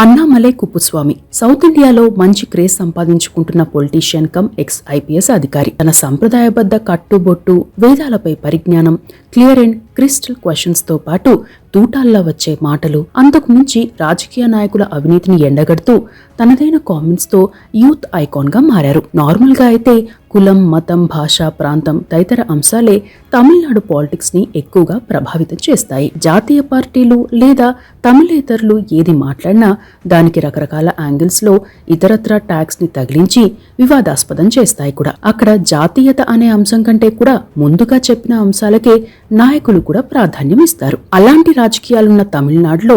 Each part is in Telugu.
అన్నామలై కుప్పుస్వామి సౌత్ ఇండియాలో మంచి క్రేజ్ సంపాదించుకుంటున్న పొలిటీషియన్ కమ్ ఎక్స్ ఐపీఎస్ అధికారి. తన సంప్రదాయబద్ధ కట్టుబొట్టు, వేదాలపై పరిజ్ఞానం, క్లియర్ అండ్ క్రిస్టల్ క్వశ్చన్స్ తో పాటు తూటాల్లా వచ్చే మాటలు, అంతకు మించి రాజకీయ నాయకుల అవినీతిని ఎండగడుతూ తనదైన కామెంట్స్ తో యూత్ ఐకాన్ గా మారారు. నార్మల్ గా అయితే కులం, మతం, భాష, ప్రాంతం తదితర అంశాలే తమిళనాడు పాలిటిక్స్ ని ఎక్కువగా ప్రభావితం చేస్తాయి. జాతీయ పార్టీలు లేదా తమిళేతరులు ఏది మాట్లాడినా దానికి రకరకాల యాంగిల్స్ లో ఇతరత్రా ట్యాగ్స్ ని తగిలించి వివాదాస్పదం చేస్తాయి కూడా. అక్కడ జాతీయత అనే అంశం కంటే కూడా ముందుగా చెప్పిన అంశాలకే నాయకులు కూడా ప్రాధాన్యం ఇస్తారు. అలాంటి రాజకీయాలున్న తమిళనాడులో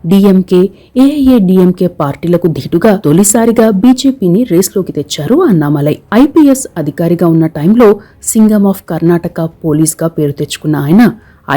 డిఎంకే, ఏఐఏడిఎంకే పార్టీలకు ధీటుగా తొలిసారిగా బీజేపీని రేస్లోకి తెచ్చారు అన్నామలై. ఐపీఎస్ అధికారిగా ఉన్న టైంలో సింగం ఆఫ్ కర్ణాటక పోలీస్ గా పేరు తెచ్చుకున్న ఆయన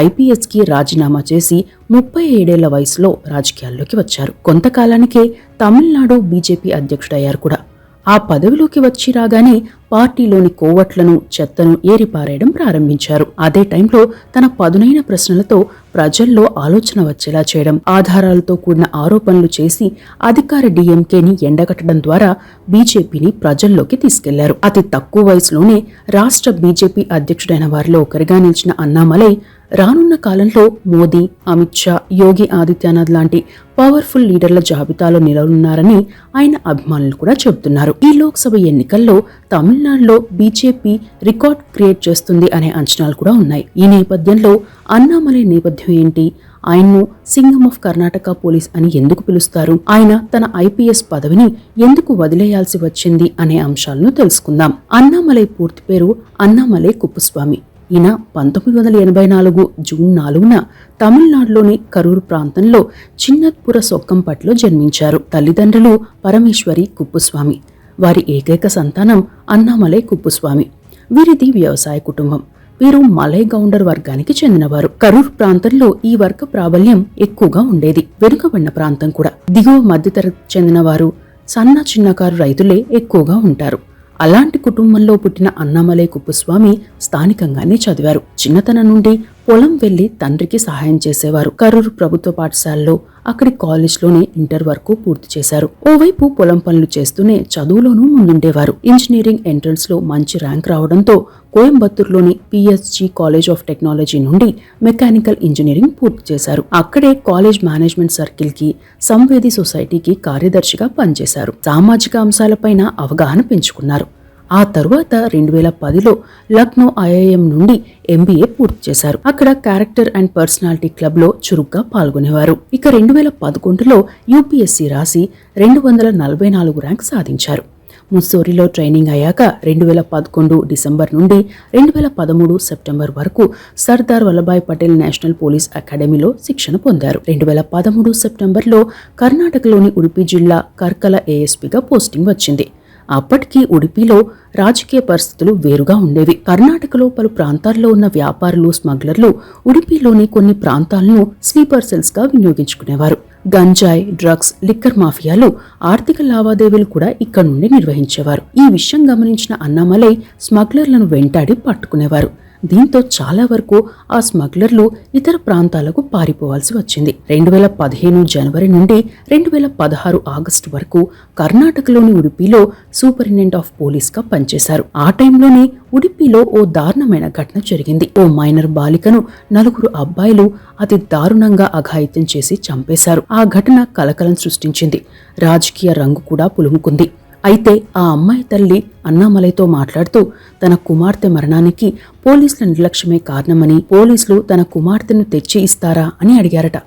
ఐపీఎస్ కి రాజీనామా చేసి 37 వయసులో రాజకీయాల్లోకి వచ్చారు. కొంతకాలానికే తమిళనాడు బీజేపీ అధ్యక్షుడయ్యారు కూడా. ఆ పదవిలోకి వచ్చి రాగానే పార్టీలోని కోవట్లను, చెత్తను ఏరిపారేయడం ప్రారంభించారు. అదే టైంలో తన పదునైన ప్రశ్నలతో ప్రజల్లో ఆలోచన వచ్చేలా చేయడం, ఆధారాలతో కూడిన ఆరోపణలు చేసి అధికార డిఎంకేని ఎండగట్టడం ద్వారా బీజేపీని ప్రజల్లోకి తీసుకెళ్లారు. అతి తక్కువ వయసులోనే రాష్ట్ర బీజేపీ అధ్యక్షుడైన వారిలో ఒకరిగా నిలిచిన అన్నామలై రానున్న కాలంలో మోదీ, అమిత్ షా, యోగి ఆదిత్యనాథ్ లాంటి పవర్ఫుల్ లీడర్ల జాబితాలో నిలవనున్నారని ఆయన అభిమానులు కూడా చెబుతున్నారు. ఈ లోక్సభ ఎన్నికల్లో తమిళనాడులో బీజేపీ రికార్డ్ క్రియేట్ చేస్తుంది అనే అంచనాలు కూడా ఉన్నాయి. ఈ నేపథ్యంలో అన్నామలై నేపథ్యం ఏంటి? ఆయన్ను సింగం ఆఫ్ కర్ణాటక పోలీస్ అని ఎందుకు పిలుస్తారు? ఆయన తన ఐపీఎస్ పదవిని ఎందుకు వదిలేయాల్సి వచ్చింది అనే అంశాలను తెలుసుకుందాం. అన్నామలై పూర్తి పేరు అన్నామలై కుప్పుస్వామి. ఈయన 1984 జూన్ 4న తమిళనాడులోని కరూర్ ప్రాంతంలో చిన్నత్పుర సొక్కంపట్లో జన్మించారు. తల్లిదండ్రులు పరమేశ్వరి కుప్పుస్వామి. వారి ఏకైక సంతానం అన్నామలై కుప్పుస్వామి. వీరిది వ్యవసాయ కుటుంబం. వీరు మలై గౌండర్ వర్గానికి చెందినవారు. కరూర్ ప్రాంతంలో ఈ వర్గ ప్రాబల్యం ఎక్కువగా ఉండేది. వెనుకబడిన ప్రాంతం కూడా. దిగువ మధ్యతరగతి చెందినవారు, సన్న చిన్నకారు రైతులే ఎక్కువగా ఉంటారు. అలాంటి కుటుంబంలో పుట్టిన అన్నామలై కుప్పుస్వామి స్థానికంగానే చదివారు. చిన్నతనం నుండి పొలం వెళ్లి తండ్రికి సహాయం చేసేవారు. కరూరు ప్రభుత్వ పాఠశాలలో, అక్కడి కాలేజ్లోనే ఇంటర్ వరకు పూర్తి చేశారు. ఓవైపు పొలం పనులు చేస్తూనే చదువులోనూ ముందుండేవారు. ఇంజనీరింగ్ ఎంట్రన్స్ లో మంచి ర్యాంక్ రావడంతో కోయంబత్తూరులోని పిఎస్జి కాలేజ్ ఆఫ్ టెక్నాలజీ నుండి మెకానికల్ ఇంజనీరింగ్ పూర్తి చేశారు. అక్కడే కాలేజ్ మేనేజ్మెంట్ సర్కిల్ కి, సంవేది సొసైటీకి కార్యదర్శిగా పనిచేశారు. సామాజిక అంశాలపైన అవగాహన పెంచుకున్నారు. ఆ తరువాత 2010లో లక్నో ఐఐఎం నుండి ఎంబీఏ పూర్తి చేశారు. అక్కడ క్యారెక్టర్ అండ్ పర్సనాలిటీ క్లబ్ లో చురుగ్గా పాల్గొనేవారు. ఇక 2011లో యూపీఎస్సీ రాసి 244 ర్యాంక్ సాధించారు. ముస్సోరిలో ట్రైనింగ్ అయ్యాక 2011 డిసెంబర్ నుండి 2013 సెప్టెంబర్ వరకు సర్దార్ వల్లభాయ్ పటేల్ నేషనల్ పోలీస్ అకాడమీలో శిక్షణ పొందారు. 2013 సెప్టెంబర్లో కర్ణాటకలోని ఉడిపి జిల్లా కర్కల ఏఎస్పీగా పోస్టింగ్ వచ్చింది. అప్పటికి ఉడిపిలో రాజకీయ పరిస్థితులు వేరుగా ఉండేవి. కర్ణాటకలో పలు ప్రాంతాల్లో ఉన్న వ్యాపారులు, స్మగ్లర్లు ఉడిపిలోని కొన్ని ప్రాంతాలను స్లీపర్ సెల్స్ గా వినియోగించుకునేవారు. గంజాయి, డ్రగ్స్, లిక్కర్ మాఫియాలు, ఆర్థిక లావాదేవీలు కూడా ఇక్కడ నుండి నిర్వహించేవారు. ఈ విషయం గమనించిన అన్నామలై స్మగ్లర్లను వెంటాడి పట్టుకునేవారు. దీంతో చాలా వరకు ఆ స్మగ్లర్లు ఇతర ప్రాంతాలకు పారిపోవాల్సి వచ్చింది. 2015 జనవరి నుండి 2016 ఆగస్టు వరకు కర్ణాటకలోని ఉడిపిలో సూపరింటెండెంట్ ఆఫ్ పోలీస్ గా పనిచేశారు. ఆ టైంలోనే ఉడిపిలో ఓ దారుణమైన ఘటన జరిగింది. ఓ మైనర్ బాలికను 4 అబ్బాయిలు అతి దారుణంగా అఘాయిత్యం చేసి చంపేశారు. ఆ ఘటన కలకలం సృష్టించింది. రాజకీయ రంగు కూడా పులుముకుంది. అయితే ఆ అమ్మాయి తల్లి అన్నామలైతో మాట్లాడుతూ తన కుమార్తె మరణానికి పోలీసుల నిర్లక్ష్యమే కారణమని, పోలీసులు తన కుమార్తెను తెచ్చి ఇస్తారా అని అడిగారట.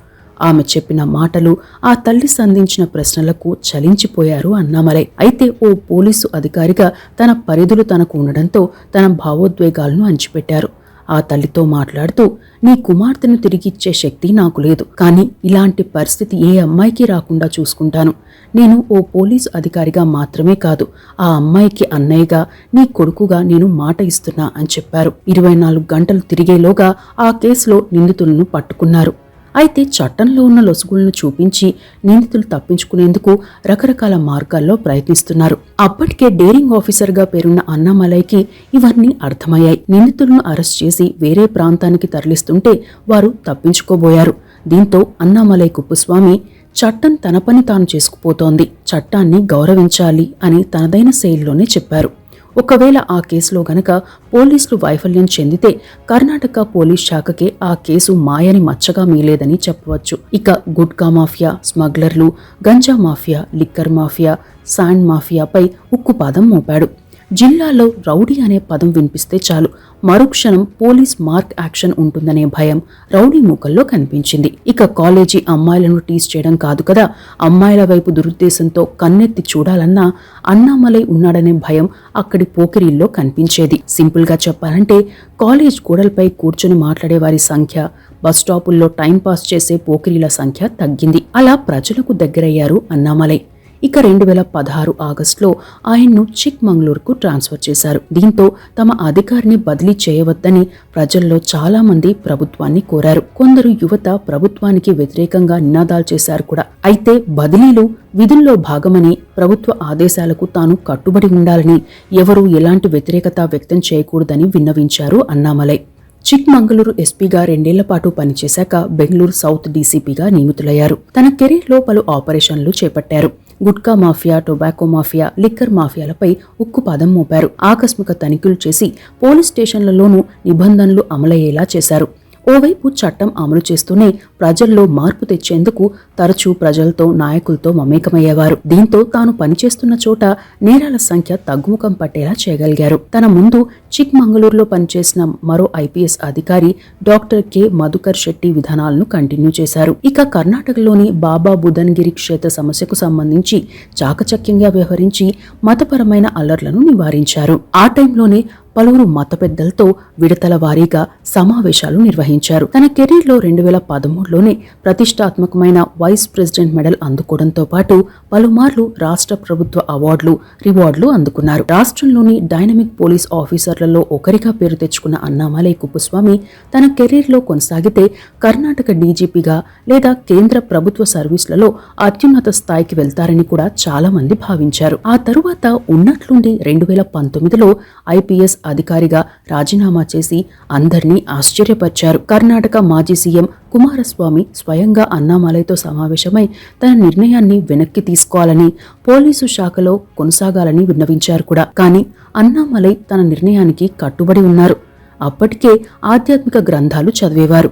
ఆమె చెప్పిన మాటలు, ఆ తల్లి సంధించిన ప్రశ్నలకు చలించిపోయారు అన్నామలై. అయితే ఓ పోలీసు అధికారిగా తన పరిధులు తనకు ఉండడంతో తన భావోద్వేగాలను అణిచిపెట్టారు. ఆ తల్లితో మాట్లాడుతూ, నీ కుమార్తెను తిరిగిచ్చే శక్తి నాకు లేదు, కానీ ఇలాంటి పరిస్థితి ఏ అమ్మాయికి రాకుండా చూసుకుంటాను. నేను ఓ పోలీసు అధికారిగా మాత్రమే కాదు, ఆ అమ్మాయికి అన్నయ్యగా, నీ కొడుకుగా నేను మాట ఇస్తున్నా అని చెప్పారు. 24 గంటలు తిరిగేలోగా ఆ కేసులో నిందితులను పట్టుకున్నారు. అయితే చట్టంలో ఉన్న లొసుగులను చూపించి నిందితులు తప్పించుకునేందుకు రకరకాల మార్గాల్లో ప్రయత్నిస్తున్నారు. అప్పటికే డేరింగ్ ఆఫీసర్గా పేరున్న అన్నామలైకి ఇవన్నీ అర్థమయ్యాయి. నిందితులను అరెస్ట్ చేసి వేరే ప్రాంతానికి తరలిస్తుంటే వారు తప్పించుకోబోయారు. దీంతో అన్నామలై కుప్పుస్వామి చట్టం తన పని తాను చేసుకుపోతోంది, చట్టాన్ని గౌరవించాలి అని తనదైన శైలిలోనే చెప్పారు. ఒకవేళ ఆ కేసులో గనక పోలీసులు వైఫల్యం చెందితే కర్ణాటక పోలీస్ శాఖకే ఆ కేసు మాయని మచ్చగా మిగిలేదని చెప్పవచ్చు. ఇక గుట్కా మాఫియా, స్మగ్లర్లు, ganja mafia, liquor mafia, sand మాఫియాపై ఉక్కుపాదం మోపాడు. జిల్లాలో రౌడీ అనే పదం వినిపిస్తే చాలు మరుక్షణం పోలీస్ మార్క్ యాక్షన్ ఉంటుందనే భయం రౌడీ మూకల్లో కనిపించింది. ఇక కాలేజీ అమ్మాయిలను టీజ్ చేయడం కాదు కదా, అమ్మాయిల వైపు దురుద్దేశంతో కన్నెత్తి చూడాలన్నా అన్నామలై ఉన్నాడనే భయం అక్కడి పోకిరీల్లో కనిపించేది. సింపుల్ గా చెప్పాలంటే కాలేజ్ గోడలపై కూర్చుని మాట్లాడే వారి సంఖ్య, బస్ స్టాపుల్లో టైంపాస్ చేసే పోకిరీల సంఖ్య తగ్గింది. అలా ప్రజలకు దగ్గరయ్యారు అన్నామలై. ఇక 2016 ఆగస్టులో ఆయన్ను చిక్మంగళూరుకు ట్రాన్స్ఫర్ చేశారు. దీంతో తమ అధికారిని బదిలీ చేయవద్దని ప్రజల్లో చాలా మంది ప్రభుత్వాన్ని కోరారు. కొందరు యువత ప్రభుత్వానికి వ్యతిరేకంగా నినాదాలు చేశారు కూడా. అయితే బదిలీలు విధుల్లో భాగమని, ప్రభుత్వ ఆదేశాలకు తాను కట్టుబడి ఉండాలని, ఎవరూ ఎలాంటి వ్యతిరేకత వ్యక్తం చేయకూడదని విన్నవించారు అన్నామలై. చిక్మంగళూరు ఎస్పీగా 2 ఏళ్ల పాటు పనిచేశాక బెంగళూరు సౌత్ డీసీపీగా నియమితులయ్యారు. తన కెరీర్లో పలు ఆపరేషన్లు చేపట్టారు. Gutka mafia, tobacco mafia, liquor మాఫియాలపై ఉక్కుపాదం మోపారు. ఆకస్మిక తనిఖీలు చేసి పోలీస్ స్టేషన్లలోనూ నిబంధనలు అమలయ్యేలా చేశారు. ఓవైపు చట్టం అమలు చేస్తూనే ప్రజల్లో మార్పు తెచ్చేందుకు తరచూ ప్రజలతో, నాయకులతో మమేకమయ్యేవారు. దీంతో తాను పనిచేస్తున్న చోట నేరాల సంఖ్య తగ్గుముఖం పట్టేలా చేయగలిగారు. తన ముందు చిక్మంగళూరులో పనిచేసిన మరో ఐపీఎస్ అధికారి డాక్టర్ కె మధుకర్ శెట్టి విధానాలను కంటిన్యూ చేశారు. ఇక కర్ణాటకలోని బాబా బుదన్గిరి క్షేత్ర సమస్యకు సంబంధించి చాకచక్యంగా వ్యవహరించి మతపరమైన అల్లర్లను నివారించారు. ఆ టైంలోనే పలువురు మత పెద్దలతో విడతల వారీగా సమావేశాలు నిర్వహించారు. తన కెరీర్లో 2013లోనే ప్రతిష్టాత్మకమైన వైస్ ప్రెసిడెంట్ మెడల్ అందుకోవడంతో పాటు పలుమార్లు రాష్ట్ర ప్రభుత్వ అవార్డులు, రివార్డులు అందుకున్నారు. రాష్ట్రంలోని డైనమిక్ పోలీస్ ఆఫీసర్లలో ఒకరిగా పేరు తెచ్చుకున్న అన్నామలై కుప్పస్వామి తన కెరీర్లో కొనసాగితే కర్ణాటక డీజీపీగా లేదా కేంద్ర ప్రభుత్వ సర్వీసులలో అత్యున్నత స్థాయికి వెళ్తారని కూడా చాలా మంది భావించారు. ఆ తరువాత ఉన్నట్లుండి 2019లో ఐపీఎస్ అధికారిగా రాజీనామా చేసి అందరినీ ఆశ్చర్యపరిచారు. కర్ణాటక మాజీ సీఎం కుమారస్వామి స్వయంగా అన్నామలైతో సమావేశమై తన నిర్ణయాన్ని వెనక్కి తీసుకోవాలని, పోలీసు శాఖలో కొనసాగాలని విన్నవించారు కూడా. కానీ అన్నామలై తన నిర్ణయానికి కట్టుబడి ఉన్నారు. అప్పటికే ఆధ్యాత్మిక గ్రంథాలు చదివేవారు,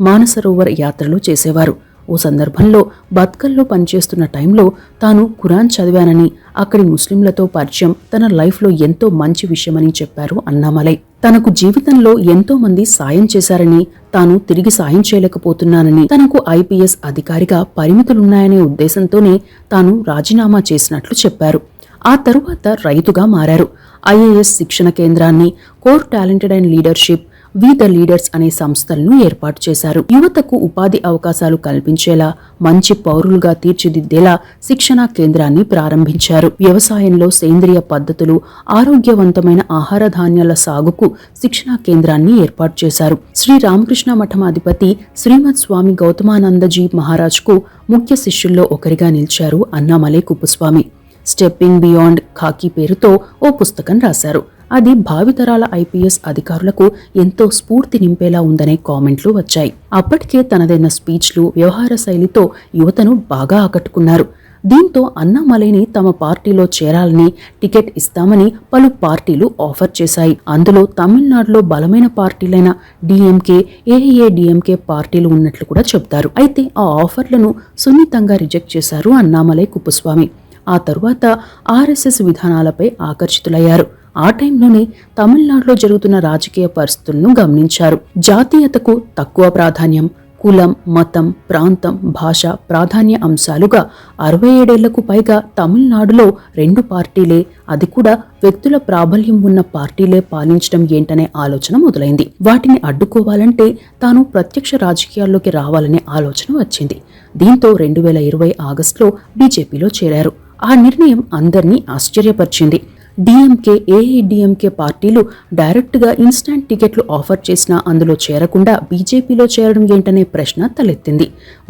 మానసరోవర్ యాత్రలు చేసేవారు. ఓ సందర్భంలో బత్కల్లో పనిచేస్తున్న టైంలో తాను ఖురాన్ చదివానని, అక్కడి ముస్లింలతో పరిచయం తన లైఫ్లో ఎంతో మంచి విషయమని చెప్పారు అన్నామలై. తనకు జీవితంలో ఎంతో మంది సాయం చేశారని, తాను తిరిగి సాయం చేయలేకపోతున్నానని, తనకు ఐపీఎస్ అధికారిగా పరిమితులున్నాయనే ఉద్దేశంతోనే తాను రాజీనామా చేసినట్లు చెప్పారు. ఆ తరువాత రైతుగా మారారు. ఐఏఎస్ శిక్షణ కేంద్రాన్ని, core talented and leadership, we the leaders అనే సంస్థలను ఏర్పాటు చేశారు. యువతకు ఉపాధి అవకాశాలు కల్పించేలా, మంచి పౌరులుగా తీర్చిదిద్దేలా శిక్షణా కేంద్రాన్ని ప్రారంభించారు. వ్యవసాయంలో సేంద్రియ పద్ధతులు, ఆరోగ్యవంతమైన ఆహార ధాన్యాల సాగుకు శిక్షణా కేంద్రాన్ని ఏర్పాటు చేశారు. శ్రీ రామకృష్ణ మఠం అధిపతి శ్రీమద్ స్వామి గౌతమానందజీ మహారాజ్కు ముఖ్య శిష్యుల్లో ఒకరిగా నిలిచారు అన్నామలై కుప్పస్వామి. స్టెప్పింగ్ బియాండ్ ఖాకీ పేరుతో ఓ పుస్తకం రాశారు. అది భావితరాల ఐపీఎస్ అధికారులకు ఎంతో స్ఫూర్తి నింపేలా ఉందనే కామెంట్లు వచ్చాయి. అప్పటికే తనదైన స్పీచ్లు, వ్యవహార శైలితో యువతను బాగా ఆకట్టుకున్నారు. దీంతో అన్నామలైని తమ పార్టీలో చేరాలని, టికెట్ ఇస్తామని పలు పార్టీలు ఆఫర్ చేశాయి. అందులో తమిళనాడులో బలమైన పార్టీలైన డిఎంకే, ఏఐఏడిఎంకే పార్టీలు ఉన్నట్లు కూడా చెబుతారు. అయితే ఆ ఆఫర్లను సున్నితంగా రిజెక్ట్ చేశారు అన్నామలై కుప్పస్వామి. ఆ తరువాత ఆర్ఎస్ఎస్ విధానాలపై ఆకర్షితులయ్యారు. ఆ టైంలోనే తమిళనాడులో జరుగుతున్న రాజకీయ పరిస్థితులను గమనించారు. జాతీయతకు తక్కువ ప్రాధాన్యం, కులం, మతం, ప్రాంతం, భాష ప్రాధాన్య అంశాలుగా 67 ఏళ్లకు పైగా తమిళనాడులో 2 పార్టీలే, అది కూడా వ్యక్తుల ప్రాబల్యం ఉన్న పార్టీలే పాలించడం ఏంటనే ఆలోచన మొదలైంది. వాటిని అడ్డుకోవాలంటే తాను ప్రత్యక్ష రాజకీయాల్లోకి రావాలనే ఆలోచన వచ్చింది. దీంతో 2020 ఆగస్టులో బీజేపీలో చేరారు. ఆ నిర్ణయం అందర్నీ ఆశ్చర్యపరిచింది. డిఎంకే, ఏఐడిఎంకే పార్టీలు డైరెక్ట్గా ఇన్స్టాంట్ టికెట్లు ఆఫర్ చేసినా అందులో చేరకుండా బీజేపీలో చేరడం ఏంటనే ప్రశ్న తలెత్తింది.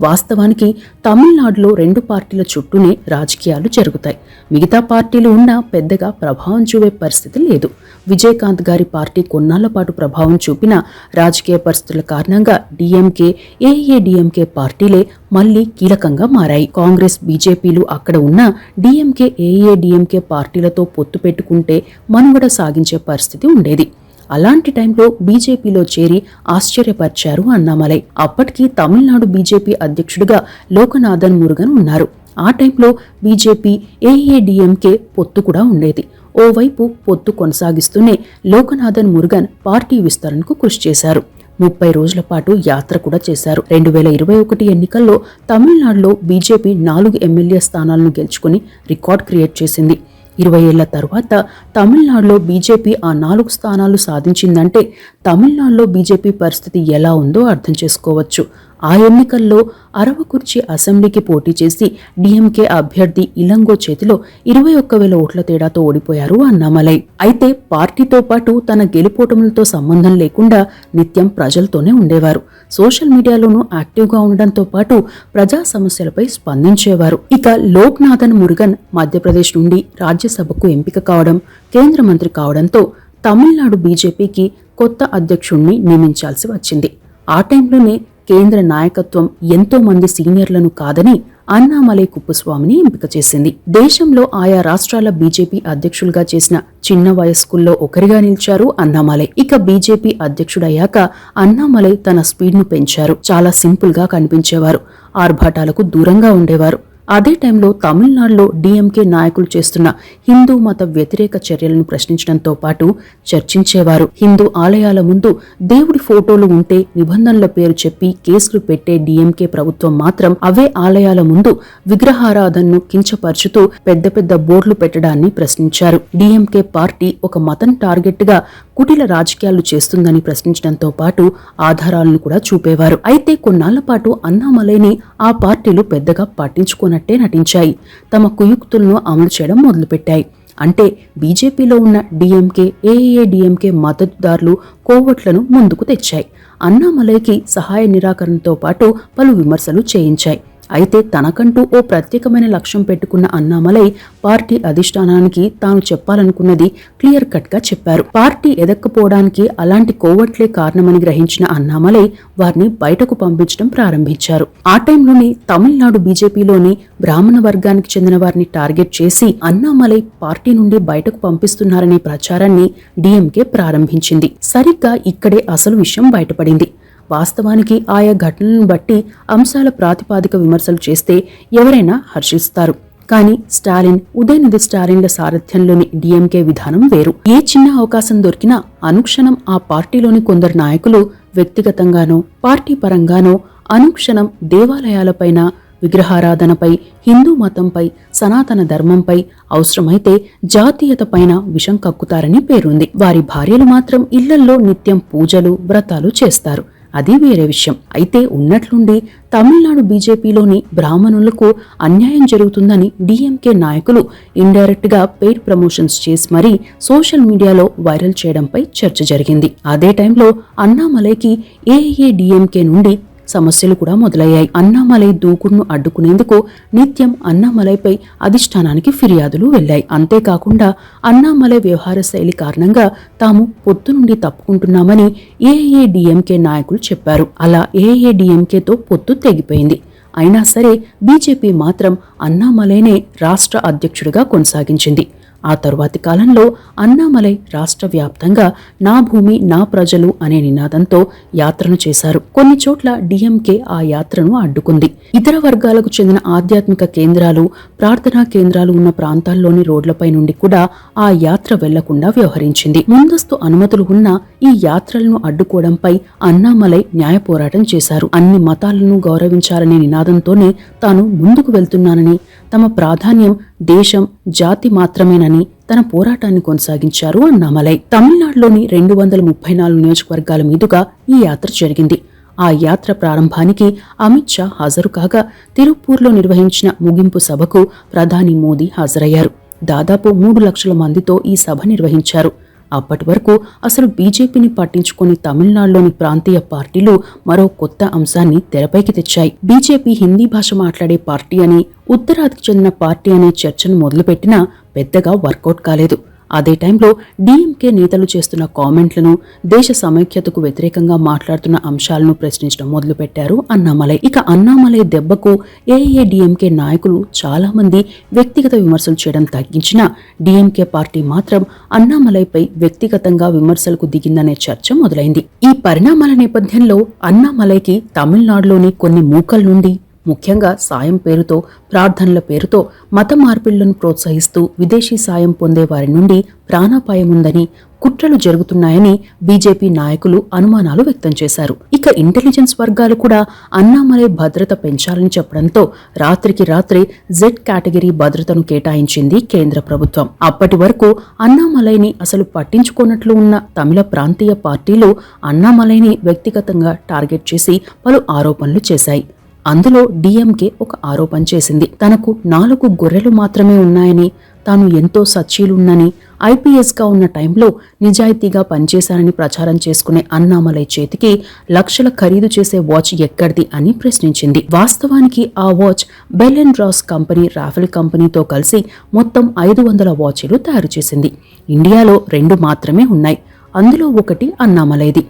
వాస్తవానికి తమిళనాడులో రెండు పార్టీల చుట్టూనే రాజకీయాలు జరుగుతాయి. మిగతా పార్టీలు ఉన్నా పెద్దగా ప్రభావం చూపే పరిస్థితి లేదు. విజయకాంత్ గారి పార్టీ కొన్నాళ్ల పాటు ప్రభావం చూపిన రాజకీయ పరిస్థితుల కారణంగా డిఎంకే, ఏఐడిఎంకే పార్టీలే మళ్లీ కీలకంగా మారాయి. కాంగ్రెస్, బీజేపీలు అక్కడ ఉన్న డిఎంకే, ఏఐడిఎంకే పార్టీలతో పొత్తు పెట్టుకుంటే మనుగడ సాగించే పరిస్థితి ఉండేది. అలాంటి టైంలో బీజేపీలో చేరి ఆశ్చర్యపరిచారు అన్నామలై. అప్పటికి తమిళనాడు బీజేపీ అధ్యక్షుడిగా లోకనాథన్ మురుగన్ ఉన్నారు. ఆ టైంలో బీజేపీ, ఏఐడిఎంకే పొత్తు కూడా ఉండేది. ఓవైపు పొత్తు కొనసాగిస్తూనే లోకనాథన్ మురుగన్ పార్టీ విస్తరణకు కృషి చేశారు. 30 రోజుల పాటు యాత్ర కూడా చేశారు. 2021 ఎన్నికల్లో తమిళనాడులో బీజేపీ 4 ఎమ్మెల్యే స్థానాలను గెలుచుకుని రికార్డ్ క్రియేట్ చేసింది. 20 ఏళ్ల తర్వాత తమిళనాడులో బీజేపీ ఆ 4 స్థానాలు సాధించిందంటే తమిళనాడులో బీజేపీ పరిస్థితి ఎలా ఉందో అర్థం చేసుకోవచ్చు. ఆ ఎన్నికల్లో అరవకుర్చి అసెంబ్లీకి పోటీ చేసి డిఎంకే అభ్యర్థి ఇలంగో చేతిలో 21,000 ఓట్ల తేడాతో ఓడిపోయారు అన్నామలై. అయితే పార్టీతో పాటు తన గెలుపోటములతో సంబంధం లేకుండా నిత్యం ప్రజలతోనే ఉండేవారు. సోషల్ మీడియాలోనూ యాక్టివ్గా ఉండడంతో పాటు ప్రజా సమస్యలపై స్పందించేవారు. ఇక లోక్నాథన్ మురుగన్ మధ్యప్రదేశ్ నుండి రాజ్యసభకు ఎంపిక కావడం, కేంద్ర మంత్రి కావడంతో తమిళనాడు బీజేపీకి కొత్త అధ్యక్షుణ్ణి నియమించాల్సి వచ్చింది. ఆ టైంలోనే కేంద్ర నాయకత్వం ఎంతో మంది సీనియర్లను కాదని అన్నామలై కుప్పస్వామిని ఎంపిక చేసింది. దేశంలో ఆయా రాష్ట్రాల బీజేపీ అధ్యక్షులుగా చేసిన చిన్న వయస్కుల్లో ఒకరిగా నిలిచారు అన్నామలై. ఇక బీజేపీ అధ్యక్షుడయ్యాక అన్నామలై తన స్పీడ్ను పెంచారు. చాలా సింపుల్ గా కనిపించేవారు. ఆర్భాటాలకు దూరంగా ఉండేవారు. అదే టైంలో తమిళనాడులో డిఎంకే నాయకులు చేస్తున్న హిందూ మత వ్యతిరేక చర్యలను ప్రశ్నించడంతో పాటు చర్చించేవారు. హిందూ ఆలయాల ముందు దేవుడి ఫోటోలు ఉంటే నిబంధనల పేరు చెప్పి కేసులు పెట్టే డిఎంకే ప్రభుత్వం మాత్రం అవే ఆలయాల ముందు విగ్రహారాధనను కించపరుచుతూ పెద్ద పెద్ద బోర్డులు పెట్టడాన్ని ప్రశ్నించారు. డిఎంకే పార్టీ ఒక మతం టార్గెట్ గా కుటిల రాజకీయాలు చేస్తుందని ప్రశ్నించడంతో పాటు ఆధారాలను కూడా చూపేవారు. అయితే కొన్నాళ్ల పాటు అన్నామలైని ఆ పార్టీలు పెద్దగా పట్టించుకున్నట్టే నటించాయి. తమ కుయుక్తులను అమలు చేయడం మొదలుపెట్టాయి. అంటే బీజేపీలో ఉన్న డిఎంకే, ఏఐడిఎంకే మద్దతుదారులు కోవట్లను ముందుకు తెచ్చాయి. అన్నామలైకి సహాయ నిరాకరణతో పాటు పలు విమర్శలు చేయించాయి. అయితే తనకంటూ ఓ ప్రత్యేకమైన లక్ష్యం పెట్టుకున్న అన్నామలై పార్టీ అధిష్టానానికి తాను చెప్పాలనుకున్నది క్లియర్ కట్ గా చెప్పారు. పార్టీ ఎదక్కపోవడానికి అలాంటి కోవట్లే కారణమని గ్రహించిన అన్నామలై వారిని బయటకు పంపించడం ప్రారంభించారు. ఆ టైంలోనే తమిళనాడు బీజేపీలోని బ్రాహ్మణ వర్గానికి చెందిన వారిని టార్గెట్ చేసి అన్నామలై పార్టీ నుండి బయటకు పంపిస్తున్నారనే ప్రచారాన్ని డిఎంకే ప్రారంభించింది. సరిగ్గా ఇక్కడే అసలు విషయం బయటపడింది. వాస్తవానికి ఆయా ఘటనలను బట్టి అంశాల ప్రాతిపాదిక విమర్శలు చేస్తే ఎవరైనా హర్షిస్తారు. కానీ స్టాలిన్, ఉదయనిధి స్టాలిన్ల సారథ్యంలోని డిఎంకే విధానం వేరు. ఏ చిన్న అవకాశం దొరికినా అనుక్షణం ఆ పార్టీలోని కొందరు నాయకులు వ్యక్తిగతంగానో పార్టీ పరంగానో అనుక్షణం దేవాలయాలపైన, విగ్రహారాధనపై, హిందూ మతంపై, సనాతన ధర్మంపై, అవసరమైతే జాతీయత పైన విషం కక్కుతారని పేరుంది. వారి భార్యలు మాత్రం ఇళ్లల్లో నిత్యం పూజలు, వ్రతాలు చేస్తారు. అది వేరే విషయం. అయితే ఉన్నట్లుండి తమిళనాడు బీజేపీలోని బ్రాహ్మణులకు అన్యాయం జరుగుతుందని డిఎంకే నాయకులు ఇండైరెక్ట్ గా పెయిడ్ ప్రమోషన్స్ చేసి మరీ సోషల్ మీడియాలో వైరల్ చేయడంపై చర్చ జరిగింది. అదే టైంలో అన్నామలైకి ఏఐడిఎంకే నుండి సమస్యలు కూడా మొదలయ్యాయి. అన్నామలై దూకుడును అడ్డుకునేందుకు నిత్యం అన్నామలైపై అధిష్టానానికి ఫిర్యాదులు వెళ్లాయి. అంతేకాకుండా అన్నామలై వ్యవహార శైలి కారణంగా తాము పొత్తు నుండి తప్పుకుంటున్నామని ఏఐడిఎంకే నాయకులు చెప్పారు. అలా ఏఐడిఎంకేతో పొత్తు తెగిపోయింది. అయినా సరే బీజేపీ మాత్రం అన్నామలైనే రాష్ట్ర అధ్యక్షుడిగా కొనసాగించింది. ఆ తరువాతి కాలంలో అన్నామలై రాష్ట్ర వ్యాప్తంగా నా భూమి నా ప్రజలు అనే నినాదంతో యాత్రను చేశారు. కొన్ని చోట్ల డిఎంకే ఆ యాత్రను అడ్డుకుంది. ఇతర వర్గాలకు చెందిన ఆధ్యాత్మిక కేంద్రాలు, ప్రార్థనా కేంద్రాలు ఉన్న ప్రాంతాల్లోని రోడ్లపై నుండి కూడా ఆ యాత్ర వెళ్లకుండా వ్యవహరించింది. ముందస్తు అనుమతులు ఉన్న ఈ యాత్రలను అడ్డుకోవడంపై అన్నామలై న్యాయ పోరాటం చేశారు. అన్ని మతాలను గౌరవించాలనే నినాదంతోనే తాను ముందుకు వెళ్తున్నానని, తమ ప్రాధాన్యం దేశం, జాతి మాత్రమేనని తన పోరాటాన్ని కొనసాగించారు అన్నామలై. తమిళనాడులోని 234 నియోజకవర్గాల మీదుగా ఈ యాత్ర జరిగింది. ఆ యాత్ర ప్రారంభానికి అమిత్ షా హాజరు కాగా తిరుప్పూర్లో నిర్వహించిన ముగింపు సభకు ప్రధాని మోదీ హాజరయ్యారు. దాదాపు 3 లక్షల మందితో ఈ సభ నిర్వహించారు. అప్పటి వరకు అసలు బీజేపీని పట్టించుకొని తమిళనాడులోని ప్రాంతీయ పార్టీలు మరో కొత్త అంశాన్ని తెరపైకి తెచ్చాయి. బీజేపీ హిందీ భాష మాట్లాడే పార్టీ అని, ఉత్తరాదికి చెందిన పార్టీ అనే చర్చను మొదలుపెట్టినా పెద్దగా వర్కౌట్ కాలేదు. అదే టైంలో డీఎంకే నేతలు చేస్తున్న కామెంట్లను, దేశ సమైక్యతకు వ్యతిరేకంగా మాట్లాడుతున్న అంశాలను ప్రశ్నించడం మొదలుపెట్టారు అన్నామలై. ఇక అన్నామలై దెబ్బకు ఏఐఏడీఎంకే నాయకులు చాలా మంది వ్యక్తిగత విమర్శలు చేయడం తగ్గించినా డీఎంకే పార్టీ మాత్రం అన్నామలైపై వ్యక్తిగతంగా విమర్శలకు దిగిందనే చర్చ మొదలైంది. ఈ పరిణామాల నేపథ్యంలో అన్నామలైకి తమిళనాడులోని కొన్ని మూకల నుండి, ముఖ్యంగా సాయం పేరుతో, ప్రార్థనల పేరుతో మత మార్పిళ్లను ప్రోత్సహిస్తూ విదేశీ సాయం పొందే వారి నుండి ప్రాణాపాయం ఉందని, కుట్రలు జరుగుతున్నాయని బీజేపీ నాయకులు అనుమానాలు వ్యక్తం చేశారు. ఇక ఇంటెలిజెన్స్ వర్గాలు కూడా అన్నామలై భద్రత పెంచాలని చెప్పడంతో రాత్రికి రాత్రి జెడ్ కేటగిరీ భద్రతను కేటాయించింది కేంద్ర ప్రభుత్వం. అప్పటి వరకు అన్నామలైని అసలు పట్టించుకోనట్లు ఉన్న తమిళ ప్రాంతీయ పార్టీలు అన్నామలైని వ్యక్తిగతంగా టార్గెట్ చేసి పలు ఆరోపణలు చేశాయి. అందులో డీఎంకే ఒక ఆరోపణ చేసింది. తనకు 4 గొర్రెలు మాత్రమే ఉన్నాయని, తాను ఎంతో సచ్చీలున్నని, ఐపీఎస్గా ఉన్న టైంలో నిజాయితీగా పనిచేశానని ప్రచారం చేసుకునే అన్నామలై చేతికి లక్షల ఖరీదు చేసే వాచ్ ఎక్కడిది అని ప్రశ్నించింది. వాస్తవానికి ఆ watch Bell and Ross company Rafale కంపెనీతో కలిసి మొత్తం 500 వాచీలు తయారు చేసింది. ఇండియాలో 2 మాత్రమే ఉన్నాయి. అందులో ఒకటి అన్నామలైది.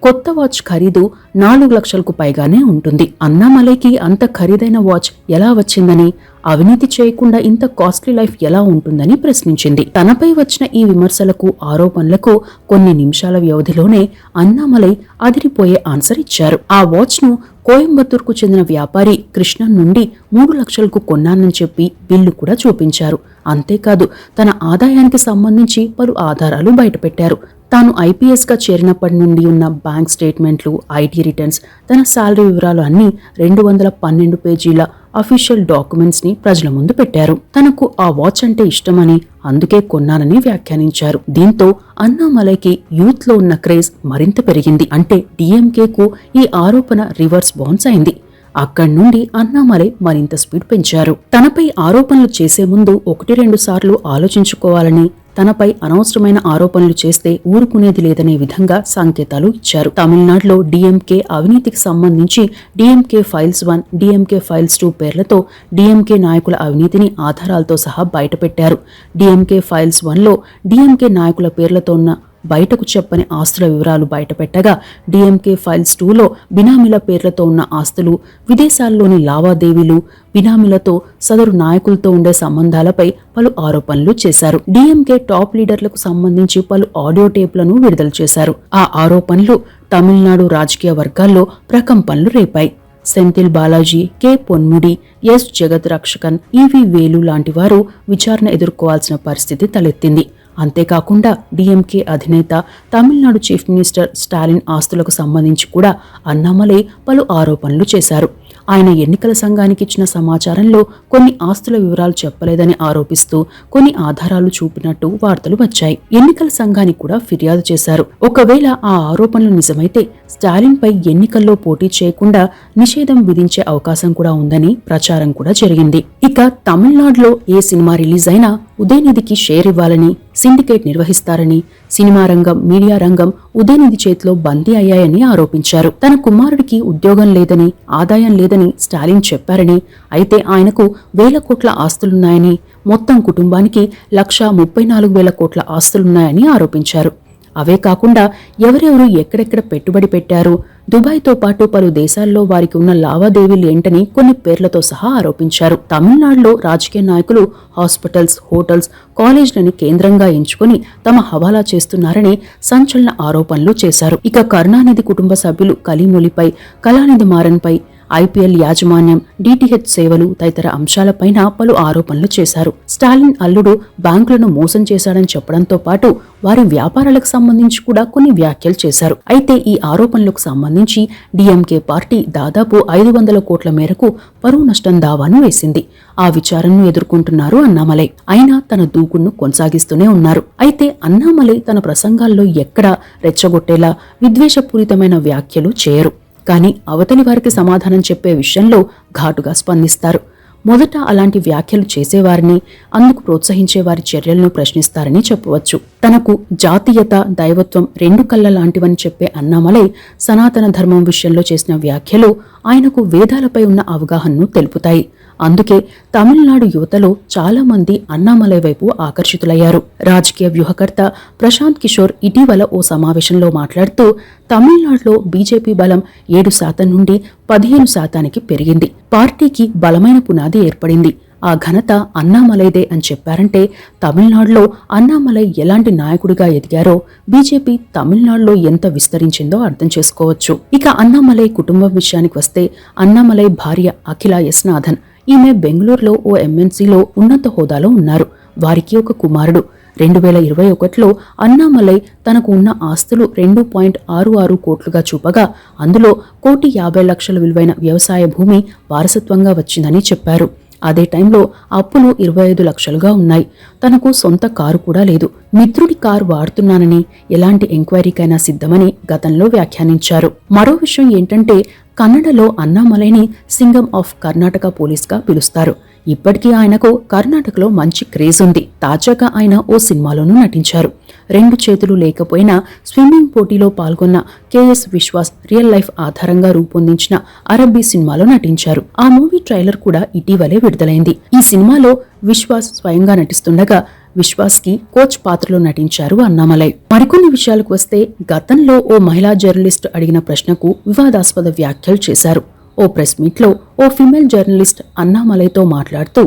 కొత్త వాచ్ ఖరీదు 4 లక్షలకు పైగానే ఉంటుంది. అన్నామలైకి అంత ఖరీదైన వాచ్ ఎలా వచ్చిందని, అవినీతి చేయకుండా ఇంత కాస్ట్లీ లైఫ్ ఎలా ఉంటుందని ప్రశ్నించింది. తనపై వచ్చిన ఈ విమర్శలకు, ఆరోపణలకు కొన్ని నిమిషాల వ్యవధిలోనే అన్నామలై అదిరిపోయే ఆన్సర్ ఇచ్చారు. ఆ వాచ్ ను కోయంబత్తూర్కు చెందిన వ్యాపారి కృష్ణన్ నుండి 3 లక్షలకు కొన్నానని చెప్పి బిల్లు కూడా చూపించారు. అంతేకాదు తన ఆదాయానికి సంబంధించి పలు ఆధారాలు బయటపెట్టారు. తాను ఐపీఎస్గా చేరినప్పటి నుండి ఉన్న బ్యాంక్ స్టేట్మెంట్లు, ఐటీ రిటర్న్స్, తన శాలరీ వివరాలు అన్నీ 212 పేజీల అఫీషియల్ డాక్యుమెంట్స్ ని ప్రజల ముందు పెట్టారు. తనకు ఆ వాచ్ అంటే ఇష్టమని, అందుకే కొన్నానని వ్యాఖ్యానించారు. దీంతో అన్నామలైకి యూత్ లో ఉన్న క్రేజ్ మరింత పెరిగింది. అంటే డీఎంకేకు ఈ ఆరోపణ రివర్స్ బౌన్స్ అయింది. అక్కడి నుండి అన్నామలై మరింత స్పీడ్ పెంచారు. తనపై ఆరోపణలు చేసే ముందు 1-2 సార్లు ఆలోచించుకోవాలని, తనపై అనవసరమైన ఆరోపణలు చేస్తే ఊరుకునేది లేదనే విధంగా సంకేతాలు ఇచ్చారు. తమిళనాడులో డీఎంకే అవినీతికి సంబంధించి డీఎంకే ఫైల్స్ 1, డీఎంకే ఫైల్స్ 2 పేర్లతో డీఎంకే నాయకుల అవినీతిని ఆధారాలతో సహా బయటపెట్టారు. డీఎంకే ఫైల్స్ 1లో డీఎంకే నాయకుల పేర్లతో ఉన్న బయటకు చెప్పని ఆస్తుల వివరాలు బయటపెట్టగా, డీఎంకే ఫైల్స్ 2లో బినామీల పేర్లతో ఉన్న ఆస్తులు, విదేశాల్లోని లావాదేవీలు, బినామీలతో సదరు నాయకులతో ఉండే సంబంధాలపై పలు ఆరోపణలు చేశారు. డీఎంకే టాప్ లీడర్లకు సంబంధించి పలు ఆడియో టేప్లను విడుదల చేశారు. ఆ ఆరోపణలు తమిళనాడు రాజకీయ వర్గాల్లో ప్రకంపనలు రేపాయి. సెంథిల్ బాలాజీ, కె పొన్ముడి, ఎస్ జగత్ రక్షకన్, ఈవి వేలు లాంటి వారు విచారణ ఎదుర్కోవాల్సిన పరిస్థితి తలెత్తింది. అంతేకాకుండా డీఎంకే అధినేత, తమిళనాడు చీఫ్ మినిస్టర్ స్టాలిన్ ఆస్తులకు సంబంధించి కూడా అన్నామలై పలు ఆరోపణలు చేశారు. ఆయన ఎన్నికల సంఘానికి ఇచ్చిన సమాచారంలో కొన్ని ఆస్తుల వివరాలు చెప్పలేదని ఆరోపిస్తూ కొన్ని ఆధారాలు చూపినట్టు వార్తలు వచ్చాయి. ఎన్నికల సంఘానికి కూడా ఫిర్యాదు చేశారు. ఒకవేళ ఆ ఆరోపణలు నిజమైతే స్టాలిన్ పై ఎన్నికల్లో పోటీ చేయకుండా నిషేధం విధించే అవకాశం కూడా ఉందని ప్రచారం కూడా జరిగింది. ఇక తమిళనాడులో ఏ సినిమా రిలీజ్ అయినా ఉదయనిధికి షేర్ ఇవ్వాలని, సిండికేట్ నిర్వహిస్తారని, సినిమా రంగం, మీడియా రంగం ఉదయనిధి చేతిలో బందీ అయ్యాయని ఆరోపించారు. తన కుమారుడికి ఉద్యోగం లేదని, ఆదాయం లేదని స్టాలిన్ చెప్పారని, అయితే ఆయనకు 1000 కోట్ల ఆస్తులున్నాయని, మొత్తం కుటుంబానికి 1,34,000 కోట్ల ఆస్తులున్నాయని ఆరోపించారు. అవే కాకుండా ఎవరెవరు ఎక్కడెక్కడ పెట్టుబడి పెట్టారు, దుబాయ్తో పాటు పలు దేశాల్లో వారికి ఉన్న లావాదేవీలు ఏంటని కొన్ని పేర్లతో సహా ఆరోపించారు. తమిళనాడులో రాజకీయ నాయకులు హాస్పిటల్స్, హోటల్స్, కాలేజ్లని కేంద్రంగా ఎంచుకుని తమ హవాలా చేస్తున్నారని సంచలన ఆరోపణలు చేశారు. ఇక కరుణానిధి కుటుంబ సభ్యులు కలీమొలిపై, కళానిధి మారన్పై, ఐపీఎల్ యాజమాన్యం, డీటీహెచ్ సేవలు తదితర అంశాలపైన పలు ఆరోపణలు చేశారు. స్టాలిన్ అల్లుడు బ్యాంకులను మోసం చేశాడని చెప్పడంతో పాటు వారి వ్యాపారాలకు సంబంధించి కూడా కొన్ని వ్యాఖ్యలు చేశారు. అయితే ఈ ఆరోపణలకు సంబంధించి డీఎంకే పార్టీ దాదాపు 500 కోట్ల మేరకు పరువు నష్టం దావాను వేసింది. ఆ విచారణను ఎదుర్కొంటున్నారు అన్నామలై. అయినా తన దూకుడును కొనసాగిస్తూనే ఉన్నారు. అయితే అన్నామలై తన ప్రసంగాల్లో ఎక్కడా రెచ్చగొట్టేలా విద్వేషపూరితమైన వ్యాఖ్యలు చేయరు. కానీ అవతలి వారికి సమాధానం చెప్పే విషయంలో ఘాటుగా స్పందిస్తారు. మొదట అలాంటి వ్యాఖ్యలు చేసేవారిని, అందుకు ప్రోత్సహించే వారి చర్యలను ప్రశ్నిస్తారని చెప్పవచ్చు. తనకు జాతీయత, దైవత్వం రెండు కళ్ళ లాంటివని చెప్పే అన్నామలై సనాతన ధర్మం విషయంలో చేసిన వ్యాఖ్యలు ఆయనకు వేదాలపై ఉన్న అవగాహనను తెలుపుతాయి. అందుకే తమిళనాడు యువతలో చాలా మంది అన్నామలై వైపు ఆకర్షితులయ్యారు. రాజకీయ వ్యూహకర్త ప్రశాంత్ కిషోర్ ఇటీవల ఓ సమావేశంలో మాట్లాడుతూ తమిళనాడులో బీజేపీ బలం 7% నుండి 15% పెరిగింది. పార్టీకి బలమైన పునాది ఏర్పడింది. ఆ ఘనత అన్నామలైదే అని చెప్పారంటే తమిళనాడులో అన్నామలై ఎలాంటి నాయకుడిగా ఎదిగారో బీజేపీ తమిళనాడులో ఎంత విస్తరించిందో అర్థం చేసుకోవచ్చు. ఇక అన్నామలై కుటుంబం విషయానికి వస్తే అన్నామలై భార్య అఖిల ఎస్ నాథన్. ఈమె బెంగళూరులో ఓ ఎంఎన్సీలో ఉన్నత హోదాలో ఉన్నారు. వారికి ఒక కుమారుడు. 2021లో అన్నామలై తనకు ఉన్న ఆస్తులు 2.66 కోట్లుగా చూపగా అందులో 1,50,00,000 విలువైన వ్యవసాయ భూమి వారసత్వంగా వచ్చిందని చెప్పారు. అదే టైంలో అప్పులు 25 లక్షలుగా ఉన్నాయి. తనకు సొంత కారు కూడా లేదు. మిత్రుడి కారు వాడుతున్నానని, ఎలాంటి ఎంక్వైరీకైనా సిద్ధమని గతంలో వ్యాఖ్యానించారు. మరో విషయం ఏంటంటే కన్నడలో అన్నామలైని సింగం ఆఫ్ కర్ణాటక పోలీస్గా పిలుస్తారు. ఇప్పటికీ ఆయనకు కర్ణాటకలో మంచి క్రేజ్ ఉంది. తాజాగా ఆయన ఓ సినిమాలోనూ నటించారు. 2 చేతులు లేకపోయినా స్విమ్మింగ్ పోటీలో పాల్గొన్న కేఎస్ విశ్వాస్ రియల్ లైఫ్ ఆధారంగా రూపొందించిన అరబ్బీ సినిమాలో నటించారు. ఆ మూవీ ట్రైలర్ కూడా ఇటీవలే విడుదలైంది. ఈ సినిమాలో విశ్వాస్ స్వయంగా నటిస్తుండగా విశ్వాస్ కి కోచ్ పాత్రలో నటించారు అన్నామలై. మరికొన్ని విషయాలకు వస్తే గతంలో ఓ మహిళా జర్నలిస్ట్ అడిగిన ప్రశ్నకు వివాదాస్పద వ్యాఖ్యలు చేశారు. ఓ ప్రెస్ మీట్లో ఓ ఫిమేల్ జర్నలిస్ట్ అన్నామలైతో మాట్లాడుతూ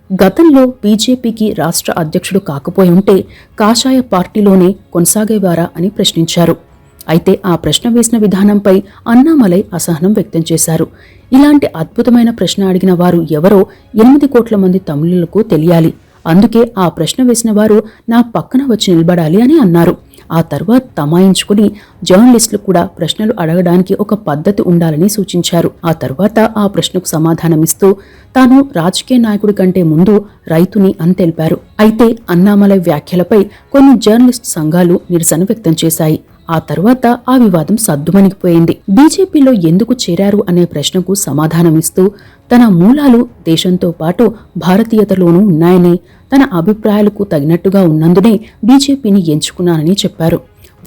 గతంలో బీజేపీకి రాష్ట్ర అధ్యక్షుడు కాకపోయి ఉంటే కాషాయ పార్టీలోనే కొనసాగేవారా అని ప్రశ్నించారు. అయితే ఆ ప్రశ్న వేసిన విధానంపై అన్నామలై అసహనం వ్యక్తం చేశారు. ఇలాంటి అద్భుతమైన ప్రశ్న అడిగిన వారు ఎవరో 8 కోట్ల మంది తమిళులకు తెలియాలి. అందుకే ఆ ప్రశ్న వేసిన వారు నా పక్కన వచ్చి నిలబడాలి అని అన్నారు. ఆ తర్వాత తమాయించుకుని జర్నలిస్టులు కూడా ప్రశ్నలు అడగడానికి ఒక పద్ధతి ఉండాలని సూచించారు. ఆ తర్వాత ఆ ప్రశ్నకు సమాధానమిస్తూ తాను రాజకీయ నాయకుడి కంటే ముందు రైతుని అని తెలిపారు. అయితే అన్నామలై వ్యాఖ్యలపై కొన్ని జర్నలిస్ట్ సంఘాలు నిరసన వ్యక్తం చేశాయి. ఆ తర్వాత ఆ వివాదం సద్దుమణిగిపోయింది. బీజేపీలో ఎందుకు చేరారు అనే ప్రశ్నకు సమాధానమిస్తూ తన మూలాలు దేశంతో పాటు భారతీయతలోనూ ఉన్నాయని, తన అభిప్రాయాలకు తగినట్టుగా ఉన్నందునే బీజేపీని ఎంచుకున్నానని చెప్పారు.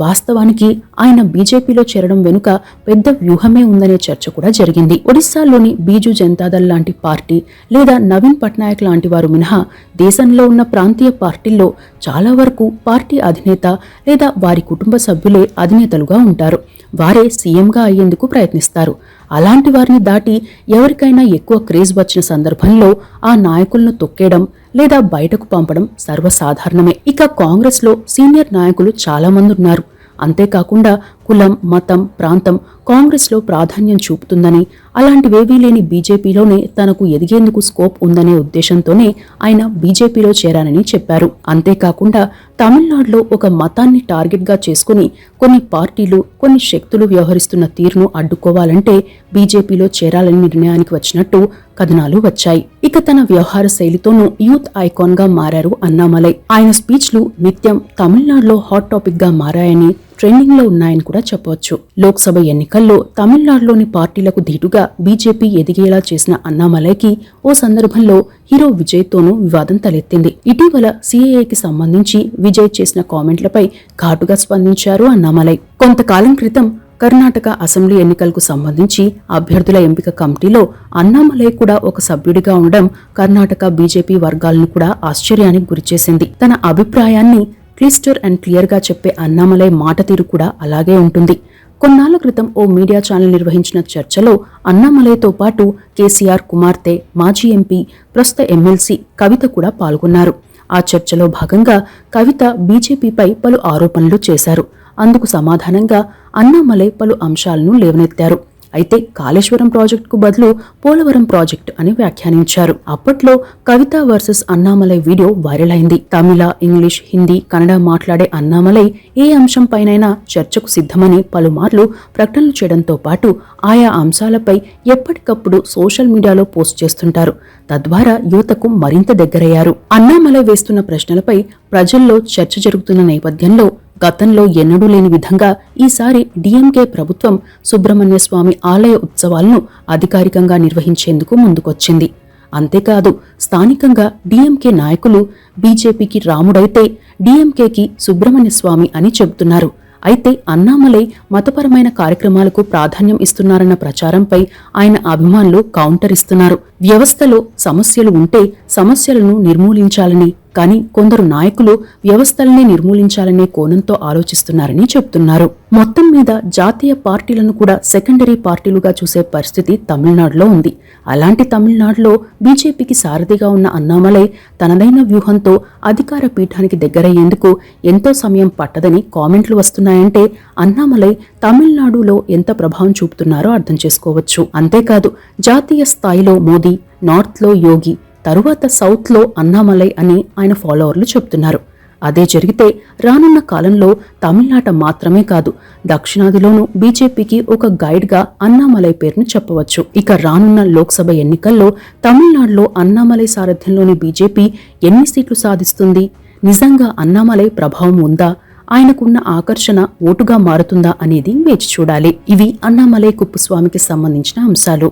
వాస్తవానికి ఆయన బీజేపీలో చేరడం వెనుక పెద్ద వ్యూహమే ఉందనే చర్చ కూడా జరిగింది. ఒడిశాలోని బీజు జనతాదళ్ లాంటి పార్టీ లేదా నవీన్ పట్నాయక్ లాంటి వారు మినహా దేశంలో ఉన్న ప్రాంతీయ పార్టీల్లో చాలా వరకు పార్టీ అధినేత లేదా వారి కుటుంబ సభ్యులే అధినేతలుగా ఉంటారు. వారే సీఎంగా అయ్యేందుకు ప్రయత్నిస్తారు. అలాంటి వారిని దాటి ఎవరికైనా ఎక్కువ క్రేజ్ వచ్చిన సందర్భంలో ఆ నాయకులను తొక్కేయడం లేదా బయటకు పంపడం సర్వసాధారణమే. ఇక కాంగ్రెస్లో సీనియర్ నాయకులు చాలా మంది ఉన్నారు. అంతేకాకుండా కులం, మతం, ప్రాంతం కాంగ్రెస్లో ప్రాధాన్యం చూపుతుందని, అలాంటివేవీ లేని బీజేపీలోనే తనకు ఎదిగేందుకు స్కోప్ ఉందనే ఉద్దేశంతోనే ఆయన బీజేపీలో చేరానని చెప్పారు. అంతేకాకుండా తమిళనాడులో ఒక మతాన్ని టార్గెట్గా చేసుకుని కొన్ని పార్టీలు, కొన్ని శక్తులు వ్యవహరిస్తున్న తీరును అడ్డుకోవాలంటే బీజేపీలో చేరాలని నిర్ణయానికి వచ్చినట్టు కథనాలు వచ్చాయి. ఇక తన వ్యవహార శైలితోనూ యూత్ ఐకాన్ గా మారారు అన్నామలై. ఆయన స్పీచ్లు నిత్యం తమిళనాడులో హాట్ టాపిక్ గా మారాయని, ట్రెండింగ్ లో ఉన్నాయని కూడా చెప్పవచ్చు. లోక్సభ ఎన్నికల్లో తమిళనాడులోని పార్టీలకు ధీటుగా బీజేపీ ఎదిగేలా చేసిన అన్నామలైకి ఓ సందర్భంలో హీరో విజయ్ తోనూ వివాదం తలెత్తింది. ఇటీవల సీఏఏకి సంబంధించి విజయ్ చేసిన కామెంట్లపై ఘాటుగా స్పందించారు అన్నామలై. కొంతకాలం క్రితం కర్ణాటక అసెంబ్లీ ఎన్నికలకు సంబంధించి అభ్యర్థుల ఎంపిక కమిటీలో అన్నామలై కూడా ఒక సభ్యుడిగా ఉండడం కర్ణాటక బీజేపీ వర్గాలను కూడా ఆశ్చర్యానికి గురిచేసింది. తన అభిప్రాయాన్ని క్లిస్టర్ అండ్ క్లియర్ గా చెప్పే అన్నామలై మాట తీరు కూడా అలాగే ఉంటుంది. కొన్నాళ్ల క్రితం ఓ మీడియా ఛానల్ నిర్వహించిన చర్చలో అన్నామలైతో పాటు కేసీఆర్ కుమార్తె, మాజీ ఎంపీ, ప్రస్తుత ఎమ్మెల్సీ కవిత కూడా పాల్గొన్నారు. ఆ చర్చలో భాగంగా కవిత బీజేపీపై పలు ఆరోపణలు చేశారు. అందుకు సమాధానంగా అన్నామలై పలు అంశాలను లేవనెత్తారు. అయితే కాళేశ్వరం ప్రాజెక్టుకు బదులు పోలవరం ప్రాజెక్టు అని వ్యాఖ్యానించారు. అప్పట్లో కవిత వర్సెస్ అన్నామలై వీడియో వైరల్ అయింది. తమిళ, ఇంగ్లీష్, హిందీ, కన్నడ మాట్లాడే అన్నామలై ఏ అంశంపైనైనా చర్చకు సిద్ధమని పలుమార్లు ప్రకటనలు చేయడంతో పాటు ఆయా అంశాలపై ఎప్పటికప్పుడు సోషల్ మీడియాలో పోస్ట్ చేస్తుంటారు. తద్వారా యువతకు మరింత దగ్గరయ్యారు. అన్నామలై వేస్తున్న ప్రశ్నలపై ప్రజల్లో చర్చ జరుగుతున్న నేపథ్యంలో గతంలో ఎన్నడూ లేని విధంగా ఈసారి డీఎంకే ప్రభుత్వం సుబ్రహ్మణ్య స్వామి ఆలయ ఉత్సవాలను అధికారికంగా నిర్వహించేందుకు ముందుకొచ్చింది. అంతేకాదు స్థానికంగా డీఎంకే నాయకులు బీజేపీకి రాముడైతే డీఎంకేకి సుబ్రహ్మణ్య స్వామి అని చెబుతున్నారు. అయితే అన్నామలై మతపరమైన కార్యక్రమాలకు ప్రాధాన్యం ఇస్తున్నారన్న ప్రచారంపై ఆయన అభిమానులు కౌంటర్ ఇస్తున్నారు. వ్యవస్థలో సమస్యలు ఉంటే సమస్యలను నిర్మూలించాలని, కానీ కొందరు నాయకులు వ్యవస్థల్ని నిర్మూలించాలనే కోణంతో ఆలోచిస్తున్నారని చెబుతున్నారు. మొత్తం మీద జాతీయ పార్టీలను కూడా సెకండరీ పార్టీలుగా చూసే పరిస్థితి తమిళనాడులో ఉంది. అలాంటి తమిళనాడులో బీజేపీకి సారథిగా ఉన్న అన్నామలై తనదైన వ్యూహంతో అధికార పీఠానికి దగ్గరయ్యేందుకు ఎంతో సమయం పట్టదని కామెంట్లు వస్తున్నాయంటే అన్నామలై తమిళనాడులో ఎంత ప్రభావం చూపుతున్నారో అర్థం చేసుకోవచ్చు. అంతేకాదు జాతీయ స్థాయిలో మోదీ, నార్త్లో యోగి, తరువాత సౌత్లో అన్నామలై అని ఆయన ఫాలోవర్లు చెబుతున్నారు. అదే జరిగితే రానున్న కాలంలో తమిళనాట మాత్రమే కాదు దక్షిణాదిలోనూ బీజేపీకి ఒక గైడ్గా అన్నామలై పేరును చెప్పవచ్చు. ఇక రానున్న లోక్సభ ఎన్నికల్లో తమిళనాడులో అన్నామలై సారథ్యంలోని బీజేపీ ఎన్ని సీట్లు సాధిస్తుంది? నిజంగా అన్నామలై ప్రభావం ఉందా? ఆయనకున్న ఆకర్షణ ఓటుగా మారుతుందా అనేది వేచి చూడాలి. ఇవి అన్నామలై కుప్పస్వామికి సంబంధించిన అంశాలు.